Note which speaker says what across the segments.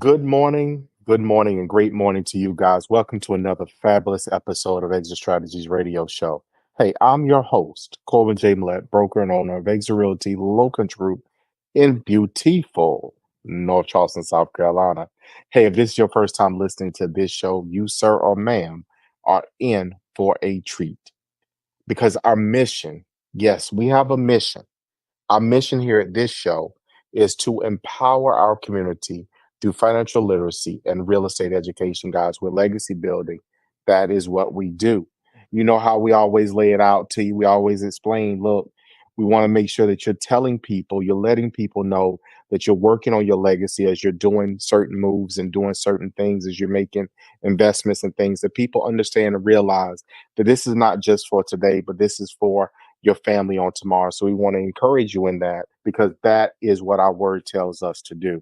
Speaker 1: Good morning, and great morning to you guys. Welcome to another fabulous episode of Exit Strategies Radio Show. Hey, I'm your host, Corbin J. Millett, broker and owner of Exit Realty Low Country Group in beautiful North Charleston, South Carolina. Hey, if this is your first time listening to this show, you, sir or ma'am, are in for a treat because our mission, yes, we have a mission. Our mission here at this show is to empower our community through financial literacy and real estate education, guys, with legacy building. That is what we do. You know how we always lay it out to you. We always explain, look, we want to make sure that you're telling people, you're letting people know that you're working on your legacy as you're doing certain moves and doing certain things, as you're making investments and things, that people understand and realize that this is not just for today, but this is for your family on tomorrow. So we want to encourage you in that because that is what our word tells us to do.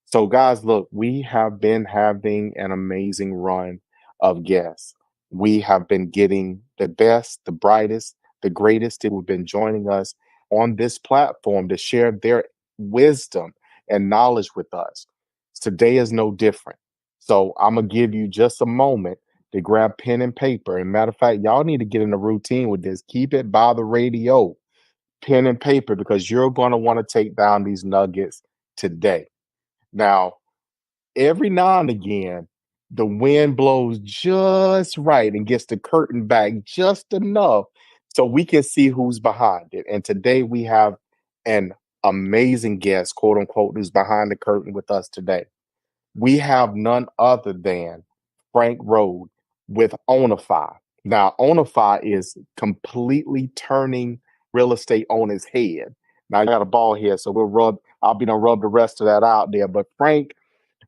Speaker 1: So, guys, look, we have been having an amazing run of guests. We have been getting the best, the brightest, the greatest who have been joining us on this platform to share their wisdom and knowledge with us. Today is no different. So, I'm going to give you just a moment to grab pen and paper. And matter of fact, y'all need to get in a routine with this. Keep it by the radio, pen and paper, because you're going to want to take down these nuggets today. Now, every now and again, the wind blows just right and gets the curtain back just enough so we can see who's behind it. And today we have an amazing guest, quote unquote, who's behind the curtain with us today. We have none other than Frank Rohde with Ownify. Now, Ownify is completely turning real estate on its head. Now, I got a ball here, so I'll be gonna rub the rest of that out there. But Frank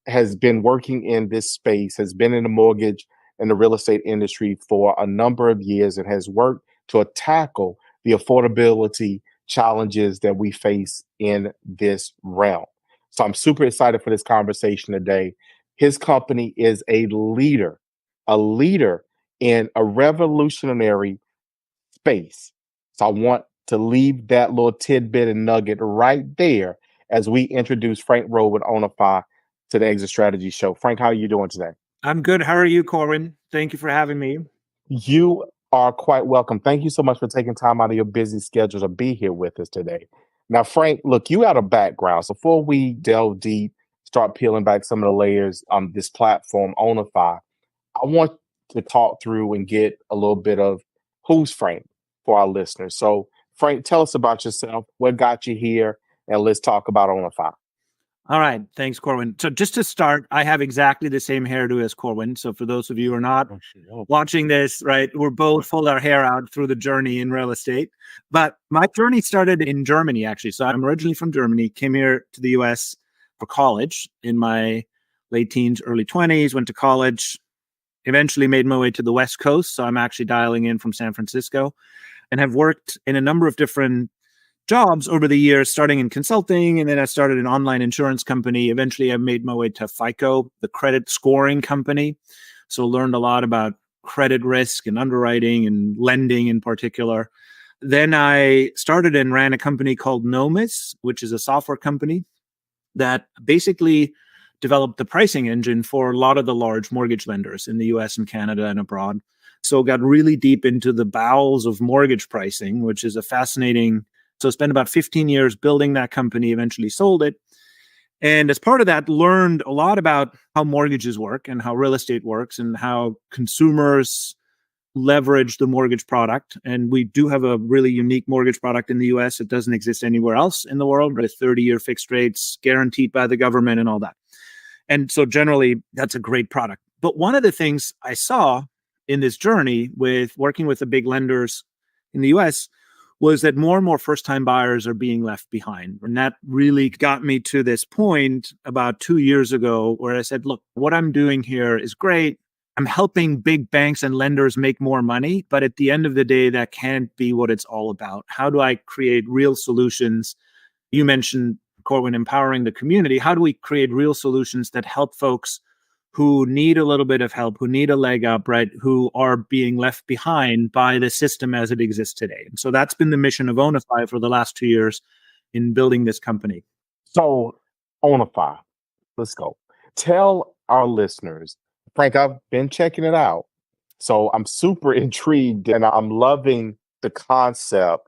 Speaker 1: has been working in this space, has been in the mortgage and the real estate industry for a number of years, and has worked to tackle the affordability challenges that we face in this realm. So I'm super excited for this conversation today. His company is a leader in a revolutionary space. So I want to leave that little tidbit and nugget right there as we introduce Frank Rohde with Ownify to the Exit Strategy Show. Frank, how are you doing today?
Speaker 2: I'm good. How are you, Corbin? Thank you for having me.
Speaker 1: You are quite welcome. Thank you so much for taking time out of your busy schedule to be here with us today. Now, Frank, look, you got a background. So before we delve deep, start peeling back some of the layers on this platform, Ownify, I want to talk through and get a little bit of who's Frank for our listeners. So, Frank, tell us about yourself, what got you here, and let's talk about Ownify.
Speaker 2: All right. Thanks, Corwin. So just to start, I have exactly the same hairdo as Corwin. So for those of you who are not watching this, right, we're both pulled our hair out through the journey in real estate. But my journey started in Germany, actually. So I'm originally from Germany, came here to the US for college in my late teens, early 20s, went to college, eventually made my way to the West Coast. So I'm actually dialing in from San Francisco and have worked in a number of different jobs over the years, starting in consulting, and then I started an online insurance company. Eventually, I made my way to FICO, the credit scoring company. So learned a lot about credit risk and underwriting and lending in particular. Then I started and ran a company called Nomis, which is a software company that basically developed the pricing engine for a lot of the large mortgage lenders in the US and Canada and abroad. So got really deep into the bowels of mortgage pricing, which is a fascinating. So spent about 15 years building that company, eventually sold it. And as part of that, learned a lot about how mortgages work and how real estate works and how consumers leverage the mortgage product. And we do have a really unique mortgage product in the US. It doesn't exist anywhere else in the world, with 30-year fixed rates guaranteed by the government and all that. And so generally, that's a great product. But one of the things I saw in this journey with working with the big lenders in the US was that more and more first-time buyers are being left behind. And that really got me to this point about 2 years ago where I said, look, what I'm doing here is great. I'm helping big banks and lenders make more money. But at the end of the day, that can't be what it's all about. How do I create real solutions? You mentioned, Corwin, empowering the community. How do we create real solutions that help folks who need a little bit of help, who need a leg up, right, who are being left behind by the system as it exists today? And so that's been the mission of Ownify for the last 2 years in building this company.
Speaker 1: So, Ownify, let's go. Tell our listeners, Frank, I've been checking it out. So I'm super intrigued and I'm loving the concept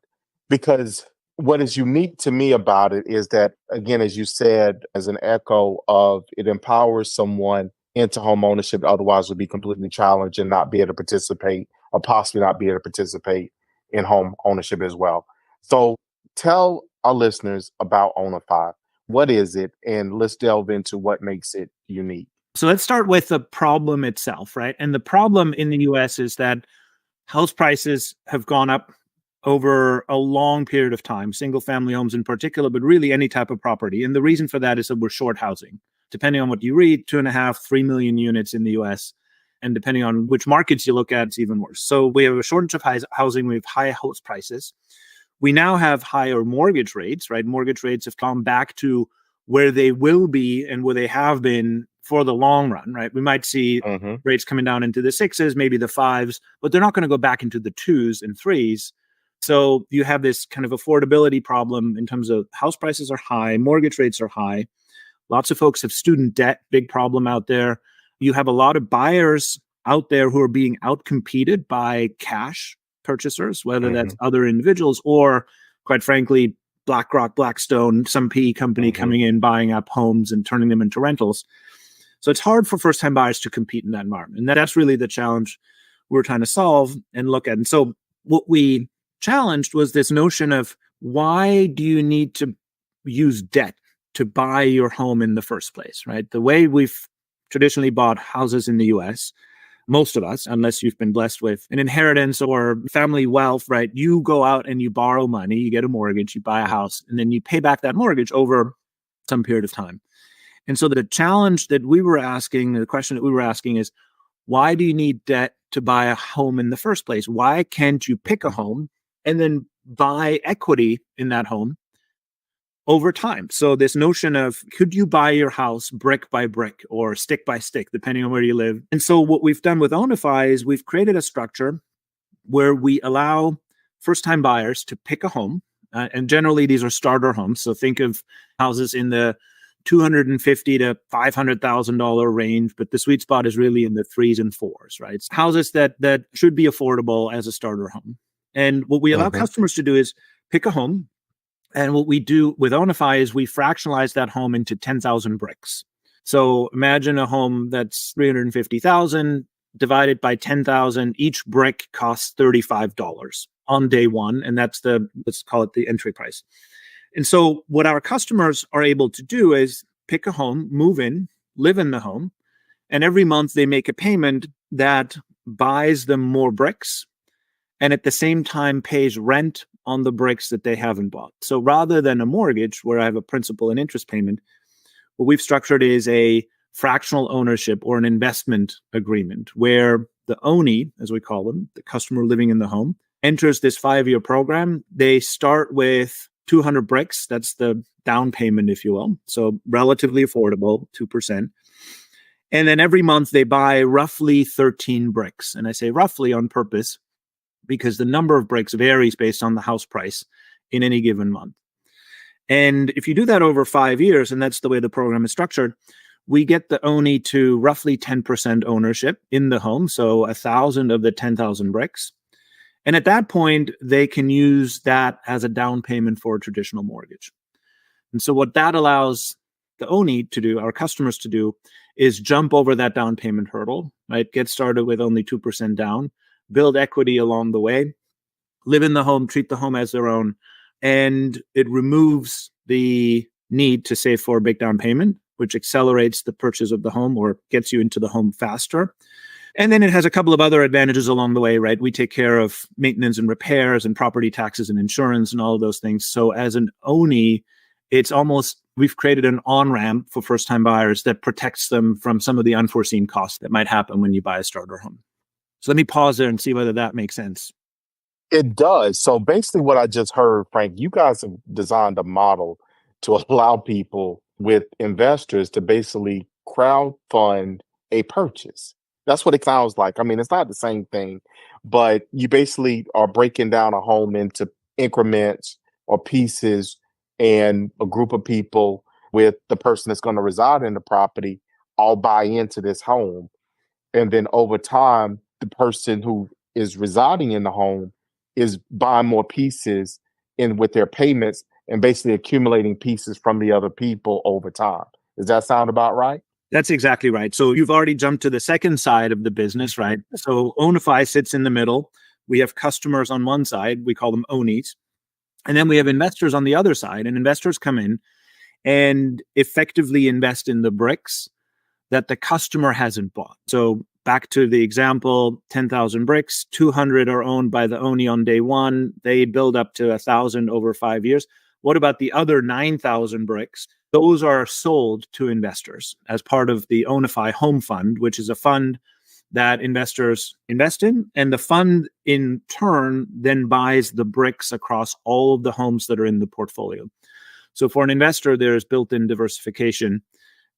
Speaker 1: because what is unique to me about it is that, again, as you said, as an echo of it empowers someone into home ownership, otherwise would be completely challenged and not be able to participate or possibly not be able to participate in home ownership as well. So tell our listeners about Ownify. What is it? And let's delve into what makes it unique.
Speaker 2: So let's start with the problem itself, right? And the problem in the US is that house prices have gone up over a long period of time, single family homes in particular, but really any type of property. And the reason for that is that we're short housing. Depending on what you read, 2.5, 3 million units in the US. And depending on which markets you look at, it's even worse. So we have a shortage of housing, we have high house prices. We now have higher mortgage rates, right? Mortgage rates have come back to where they will be and where they have been for the long run, right? We might see rates coming down into the sixes, maybe the fives, but they're not going to go back into the twos and threes. So you have this kind of affordability problem in terms of house prices are high, mortgage rates are high. Lots of folks have student debt, big problem out there. You have a lot of buyers out there who are being outcompeted by cash purchasers, whether that's other individuals or, quite frankly, BlackRock, Blackstone, some PE company coming in, buying up homes and turning them into rentals. So it's hard for first-time buyers to compete in that environment. And that's really the challenge we're trying to solve and look at. And so what we challenged was this notion of why do you need to use debt to buy your home in the first place, right? The way we've traditionally bought houses in the US, most of us, unless you've been blessed with an inheritance or family wealth, right? You go out and you borrow money, you get a mortgage, you buy a house, and then you pay back that mortgage over some period of time. And so the challenge that we were asking, the question that we were asking is, why do you need debt to buy a home in the first place? Why can't you pick a home and then buy equity in that home over time? So this notion of, could you buy your house brick by brick or stick by stick, depending on where you live? And so what we've done with Ownify is we've created a structure where we allow first-time buyers to pick a home. And generally, these are starter homes. So think of houses in the $250,000 to $500,000 range, but the sweet spot is really in the threes and fours, right? It's houses that should be affordable as a starter home. And what we allow customers to do is pick a home. And what we do with Ownify is we fractionalize that home into 10,000 bricks. So imagine a home that's 350,000 divided by 10,000. Each brick costs $35 on day one, and that's let's call it the entry price. And so what our customers are able to do is pick a home, move in, live in the home, and every month they make a payment that buys them more bricks and at the same time pays rent on the bricks that they haven't bought. So rather than a mortgage where I have a principal and interest payment, what we've structured is a fractional ownership or an investment agreement where the ownie, as we call them, the customer living in the home, enters this 5-year program. They start with 200 bricks. That's the down payment, if you will. So relatively affordable, 2%. And then every month they buy roughly 13 bricks. And I say roughly on purpose because the number of bricks varies based on the house price in any given month. And if you do that over 5 years, and that's the way the program is structured, we get the ownie to roughly 10% ownership in the home. So 1,000 of the 10,000 bricks. And at that point, they can use that as a down payment for a traditional mortgage. And so what that allows the ownie to do, our customers to do, is jump over that down payment hurdle, right? Get started with only 2% down, build equity along the way, live in the home, treat the home as their own. And it removes the need to save for a big down payment, which accelerates the purchase of the home or gets you into the home faster. And then it has a couple of other advantages along the way, right? We take care of maintenance and repairs and property taxes and insurance and all of those things. So as an ownie, it's almost, we've created an on-ramp for first-time buyers that protects them from some of the unforeseen costs that might happen when you buy a starter home. So let me pause there and see whether that makes sense.
Speaker 1: It does. So basically what I just heard, Frank, you guys have designed a model to allow people with investors to basically crowdfund a purchase. That's what it sounds like. I mean, it's not the same thing, but you basically are breaking down a home into increments or pieces, and a group of people with the person that's going to reside in the property all buy into this home. And then over time, the person who is residing in the home is buying more pieces in with their payments and basically accumulating pieces from the other people over time. Does that sound about right?
Speaker 2: That's exactly right. So you've already jumped to the second side of the business, right? So Ownify sits in the middle. We have customers on one side, we call them Onies. And then we have investors on the other side, and investors come in and effectively invest in the bricks that the customer hasn't bought. So back to the example, 10,000 bricks, 200 are owned by the Oni on day one. They build up to 1,000 over 5 years. What about the other 9,000 bricks? Those are sold to investors as part of the Ownify Home Fund, which is a fund that investors invest in. And the fund in turn then buys the bricks across all of the homes that are in the portfolio. So for an investor, there's built-in diversification.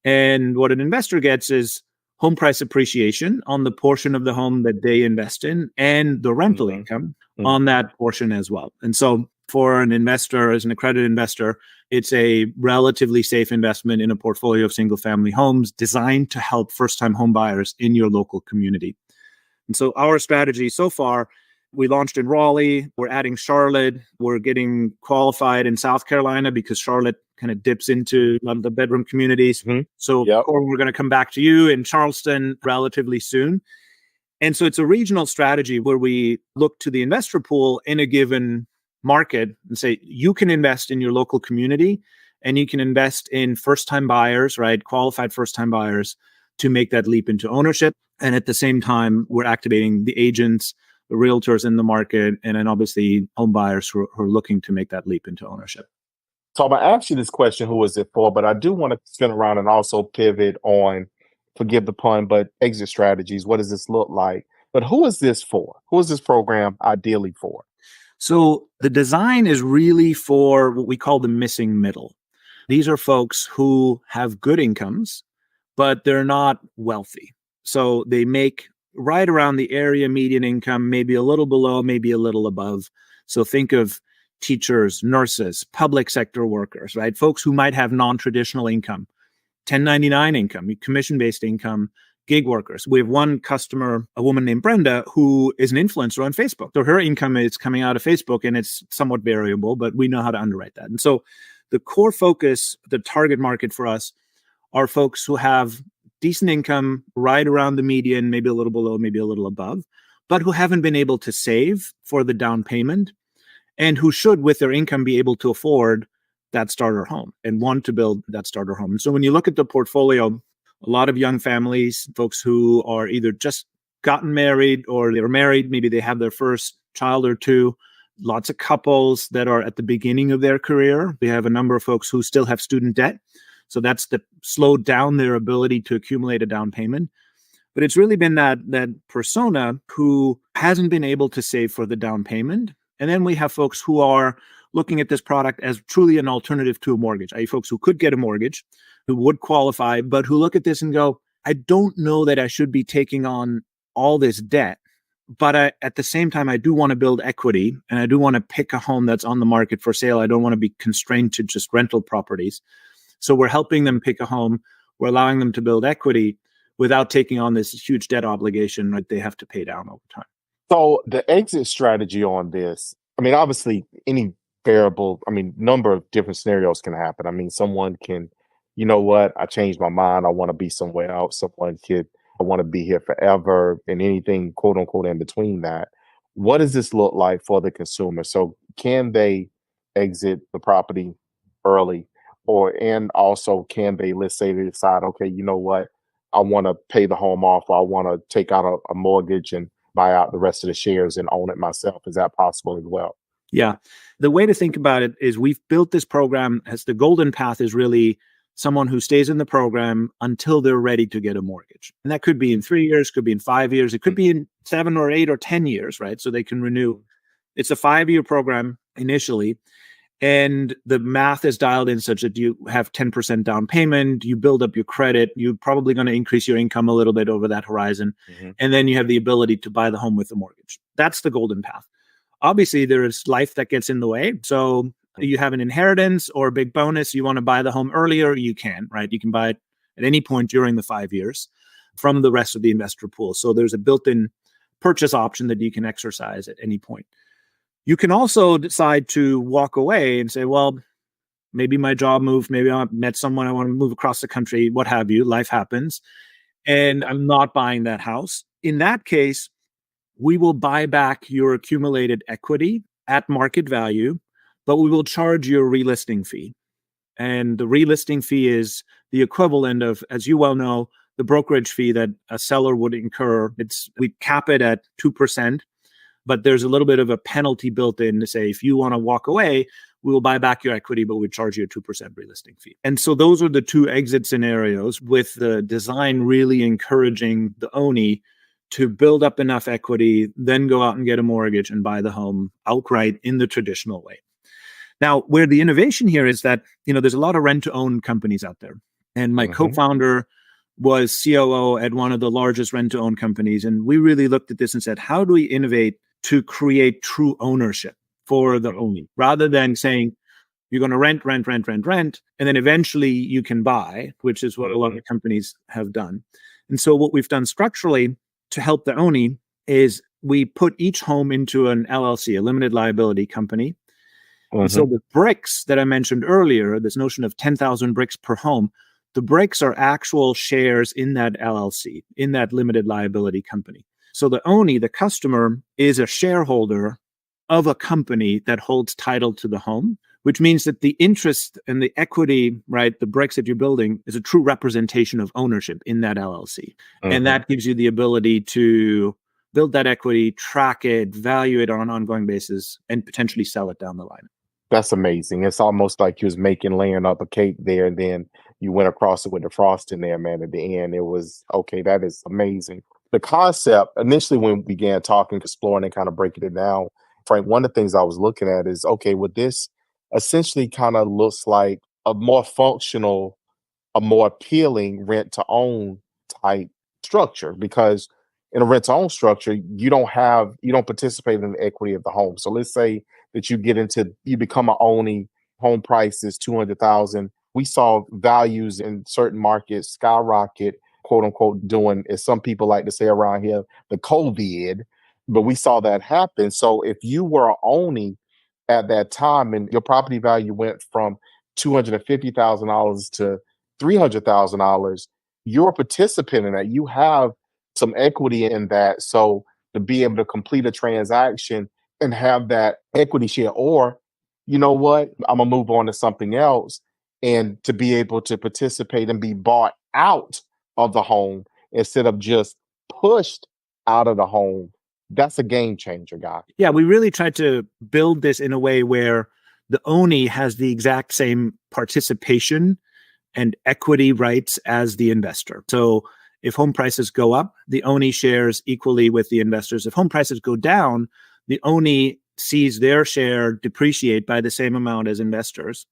Speaker 2: And what an investor gets is home price appreciation on the portion of the home that they invest in and the rental income on that portion as well. And so for an investor, as an accredited investor, it's a relatively safe investment in a portfolio of single-family homes designed to help first-time home buyers in your local community. And so our strategy so far, we launched in Raleigh, we're adding Charlotte, we're getting qualified in South Carolina because Charlotte kind of dips into a lot of the bedroom communities. So we're going to come back to you in Charleston relatively soon. And so it's a regional strategy where we look to the investor pool in a given market and say, you can invest in your local community and you can invest in first-time buyers, right? Qualified first-time buyers to make that leap into ownership. And at the same time, we're activating the agents, the realtors in the market, and then obviously home buyers who are looking to make that leap into ownership.
Speaker 1: So I'm going to ask you this question, who is it for? But I do want to spin around and also pivot on, forgive the pun, but exit strategies. What does this look like? But who is this for? Who is this program ideally for?
Speaker 2: So the design is really for what we call the missing middle. These are folks who have good incomes, but they're not wealthy. So they make right around the area median income, maybe a little below, maybe a little above. So think of teachers, nurses, public sector workers, right? Folks who might have non-traditional income, 1099 income, commission-based income, gig workers. We have one customer, a woman named Brenda, who is an influencer on Facebook. So her income is coming out of Facebook and it's somewhat variable, but we know how to underwrite that. And so the core focus, the target market for us are folks who have decent income right around the median, maybe a little below, maybe a little above, but who haven't been able to save for the down payment and who should, with their income, be able to afford that starter home and want to build that starter home. And so when you look at the portfolio, a lot of young families, folks who are either just gotten married or they're married, maybe they have their first child or two, lots of couples that are at the beginning of their career. We have a number of folks who still have student debt. So that's slowed down their ability to accumulate a down payment. But it's really been that persona who hasn't been able to save for the down payment. And then we have folks who are looking at this product as truly an alternative to a mortgage, i.e. folks who could get a mortgage, who would qualify, but who look at this and go, I don't know that I should be taking on all this debt. But at the same time, I do want to build equity and I do want to pick a home that's on the market for sale. I don't want to be constrained to just rental properties. So we're helping them pick a home. We're allowing them to build equity without taking on this huge debt obligation that they have to pay down over time.
Speaker 1: So the exit strategy on this, I mean, obviously any variable, I mean, number of different scenarios can happen. I mean, someone can, you know what, I changed my mind. I want to be somewhere else. Someone could, I want to be here forever, and anything quote unquote in between that. What does this look like for the consumer? So can they exit the property early? And also can they, let's say they decide, okay, you know what, I want to pay the home off, or I want to take out a mortgage and buy out the rest of the shares and own it myself. Is that possible as well?
Speaker 2: Yeah. The way to think about it is we've built this program as the golden path is really someone who stays in the program until they're ready to get a mortgage. And that could be in 3 years, could be in 5 years, it could be in 7 or 8 or 10 years, right? So they can renew. It's a 5-year program initially. And the math is dialed in such that you have 10% down payment, you build up your credit, you're probably going to increase your income a little bit over that horizon. And then you have the ability to buy the home with a mortgage. That's the golden path. Obviously, there is life that gets in the way. So you have an inheritance or a big bonus, you want to buy the home earlier, you can, right? You can buy it at any point during the 5 years from the rest of the investor pool. So there's a built-in purchase option that you can exercise at any point. You can also decide to walk away and say, well, maybe my job moved, maybe I met someone, I want to move across the country, what have you, life happens, and I'm not buying that house. In that case, we will buy back your accumulated equity at market value, but we will charge you a relisting fee. And the relisting fee is the equivalent of, as you well know, the brokerage fee that a seller would incur. We cap it at 2%, but there's a little bit of a penalty built in to say, if you want to walk away, we will buy back your equity, but we charge you a 2% relisting fee. And so those are the two exit scenarios, with the design really encouraging the ownie to build up enough equity, then go out and get a mortgage and buy the home outright in the traditional way. Now, where the innovation here is that, there's a lot of rent-to-own companies out there. And my co-founder was COO at one of the largest rent-to-own companies. And we really looked at this and said, how do we innovate to create true ownership for the owner, rather than saying you're going to rent, and then eventually you can buy, which is what a lot of companies have done. And so what we've done structurally to help the owner is we put each home into an LLC, a limited liability company. And so the bricks that I mentioned earlier, this notion of 10,000 bricks per home, the bricks are actual shares in that LLC, in that limited liability company. So the owner, the customer, is a shareholder of a company that holds title to the home, which means that the interest and the equity, right, the bricks that you're building, is a true representation of ownership in that LLC. And that gives you the ability to build that equity, track it, value it on an ongoing basis, and potentially sell it down the line.
Speaker 1: That's amazing. It's almost like you was laying up a cake there, and then you went across it with the frosting there, man. At the end, it was, okay, that is amazing. The concept, initially when we began talking, exploring and kind of breaking it down, Frank, one of the things I was looking at is, okay, well, this essentially kind of looks like a more functional, a more appealing rent to own type structure, because in a rent to own structure, you don't participate in the equity of the home. So let's say that you become a owning, home price is 200,000. We saw values in certain markets skyrocket, quote unquote, doing, as some people like to say around here, the COVID, but we saw that happen. So if you were owning at that time and your property value went from $250,000 to $300,000, you're a participant in that. You have some equity in that. So to be able to complete a transaction and have that equity share, or, you know what, I'm gonna move on to something else, and to be able to participate and be bought out of the home instead of just pushed out of the home. That's a game changer, guy.
Speaker 2: Yeah, we really tried to build this in a way where the owner has the exact same participation and equity rights as the investor. So if home prices go up, the owner shares equally with the investors. If home prices go down, the owner sees their share depreciate by the same amount as investors.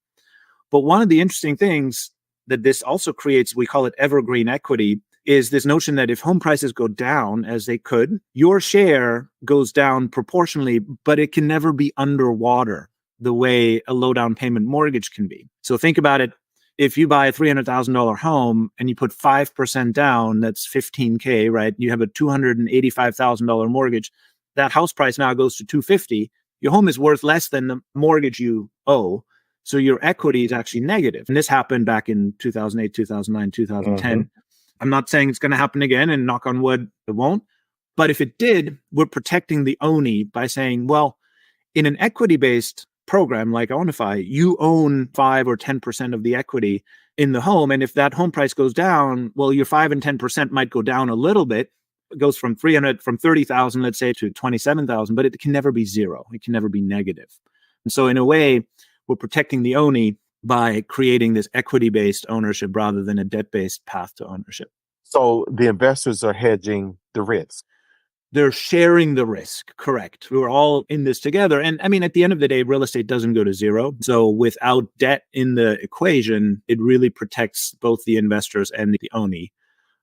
Speaker 2: But one of the interesting things that this also creates, we call it evergreen equity, is this notion that if home prices go down, as they could, your share goes down proportionally, but it can never be underwater the way a low down payment mortgage can be. So think about it. If you buy a $300,000 home and you put 5% down, that's $15K, right? You have a $285,000 mortgage. That house price now goes to $250,000. Your home is worth less than the mortgage you owe. So your equity is actually negative. And this happened back in 2008, 2009, 2010. I'm not saying it's going to happen again, and knock on wood, it won't. But if it did, we're protecting the owner by saying, well, in an equity-based program like Ownify, you own 5 or 10% of the equity in the home. And if that home price goes down, well, your 5 and 10% might go down a little bit. It goes from 30,000, let's say, to 27,000, but it can never be zero. It can never be negative. And so in a way, we're protecting the owner by creating this equity-based ownership rather than a debt-based path to ownership.
Speaker 1: So the investors are hedging the risk.
Speaker 2: They're sharing the risk, correct. We're all in this together. And I mean, at the end of the day, real estate doesn't go to zero. So without debt in the equation, it really protects both the investors and the owner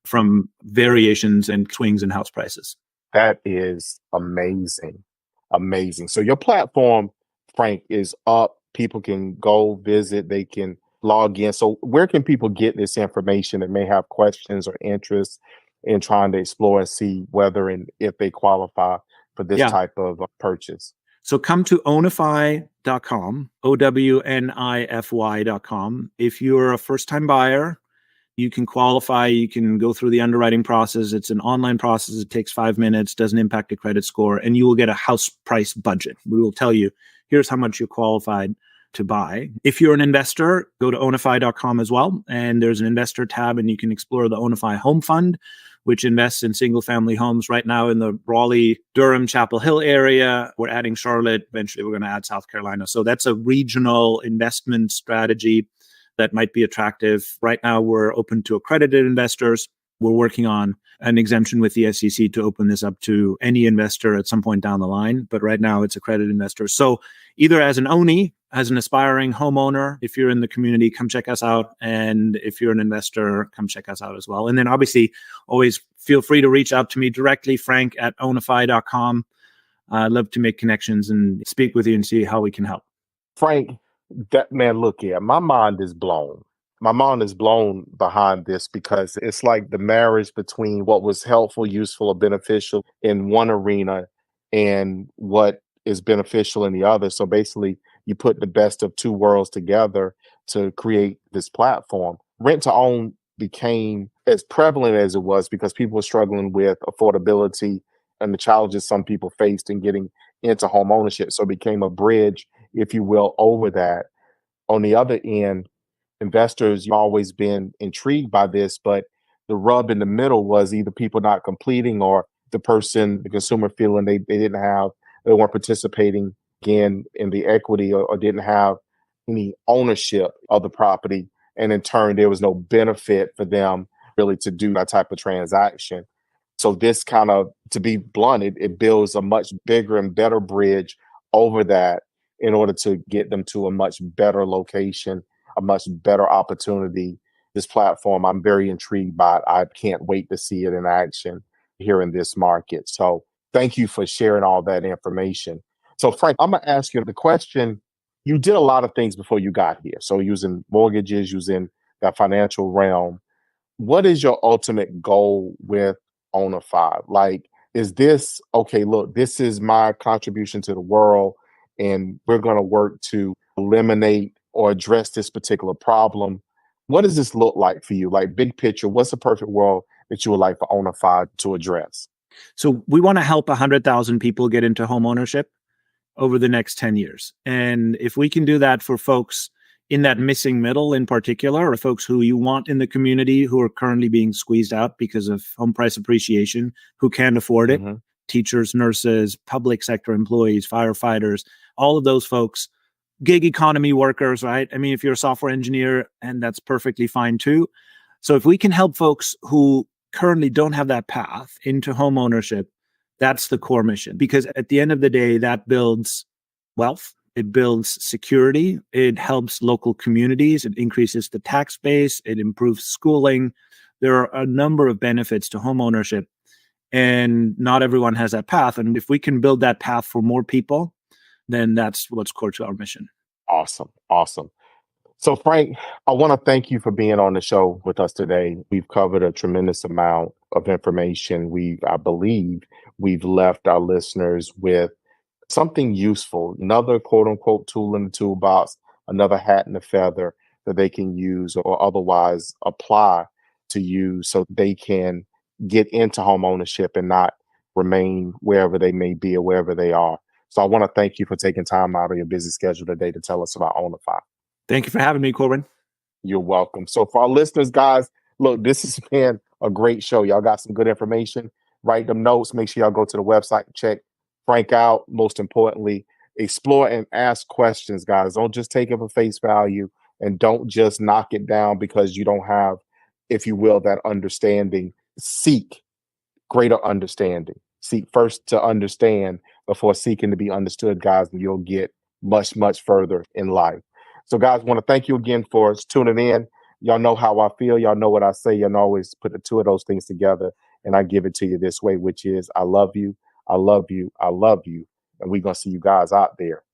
Speaker 2: from variations and swings in house prices.
Speaker 1: That is amazing. Amazing. So your platform, Frank, is up. People can go visit. They can log in. So where can people get this information that may have questions or interests in trying to explore and see whether and if they qualify for this
Speaker 2: Yeah.
Speaker 1: type of purchase?
Speaker 2: So come to ownify.com, ownify.com. If you're a first-time buyer, you can qualify. You can go through the underwriting process. It's an online process. It takes 5 minutes, doesn't impact your credit score, and you will get a house price budget. We will tell you, here's how much you're qualified to buy. If you're an investor, go to ownify.com as well. And there's an investor tab, and you can explore the Ownify Home Fund, which invests in single-family homes right now in the Raleigh, Durham, Chapel Hill area. We're adding Charlotte. Eventually, we're going to add South Carolina. So that's a regional investment strategy that might be attractive. Right now, we're open to accredited investors. We're working on an exemption with the SEC to open this up to any investor at some point down the line. But right now, it's accredited investors. So either as an ONI, as an aspiring homeowner, if you're in the community, come check us out. And if you're an investor, come check us out as well. And then obviously, always feel free to reach out to me directly, frank@ownify.com. I'd love to make connections and speak with you and see how we can help.
Speaker 1: Frank, that man, look here, my mind is blown. My mind is blown behind this because it's like the marriage between what was helpful, useful, or beneficial in one arena and what is beneficial in the other. So basically, you put the best of two worlds together to create this platform. Rent to own became as prevalent as it was because people were struggling with affordability and the challenges some people faced in getting into home ownership. So it became a bridge, if you will, over that. On the other end, investors, you've always been intrigued by this, but the rub in the middle was either people not completing or the consumer feeling they weren't participating again in the equity or didn't have any ownership of the property. And in turn, there was no benefit for them really to do that type of transaction. So this kind of, to be blunt, it builds a much bigger and better bridge over that in order to get them to a much better location, a much better opportunity. This platform, I'm very intrigued by it. I can't wait to see it in action here in this market. So thank you for sharing all that information. So Frank, I'm gonna ask you the question. You did a lot of things before you got here. So using mortgages, using that financial realm. What is your ultimate goal with Ownify? Like, is this okay? Look, this is my contribution to the world, and we're going to work to eliminate or address this particular problem. What does this look like for you? Like, big picture, what's the perfect world that you would like for Ownify to address?
Speaker 2: So we want to help 100,000 people get into home ownership over the next 10 years. And if we can do that for folks in that missing middle in particular, or folks who you want in the community who are currently being squeezed out because of home price appreciation, who can't afford it, teachers, nurses, public sector employees, firefighters, all of those folks, gig economy workers, right? I mean, if you're a software engineer, and that's perfectly fine too. So if we can help folks who currently don't have that path into home ownership, that's the core mission. Because at the end of the day, that builds wealth, it builds security, it helps local communities, it increases the tax base, it improves schooling. There are a number of benefits to home ownership, and not everyone has that path. And if we can build that path for more people, then that's what's core to our mission.
Speaker 1: Awesome. Awesome. So, Frank, I want to thank you for being on the show with us today. We've covered a tremendous amount of information. I believe we've left our listeners with something useful, another quote unquote tool in the toolbox, another hat in the feather that they can use or otherwise apply to use so they can get into home ownership and not remain wherever they may be or wherever they are. So I want to thank you for taking time out of your busy schedule today to tell us about Ownify.
Speaker 2: Thank you for having me, Corbin.
Speaker 1: You're welcome. So for our listeners, guys, look, this has been a great show. Y'all got some good information. Write them notes. Make sure y'all go to the website and check Frank out. Most importantly, explore and ask questions, guys. Don't just take it for face value and don't just knock it down because you don't have, if you will, that understanding. Seek greater understanding. Seek first to understand before seeking to be understood, guys, and you'll get much, much further in life. So, guys, want to thank you again for tuning in. Y'all know how I feel. Y'all know what I say. Y'all always put the two of those things together, and I give it to you this way, which is I love you, I love you, I love you. And we're going to see you guys out there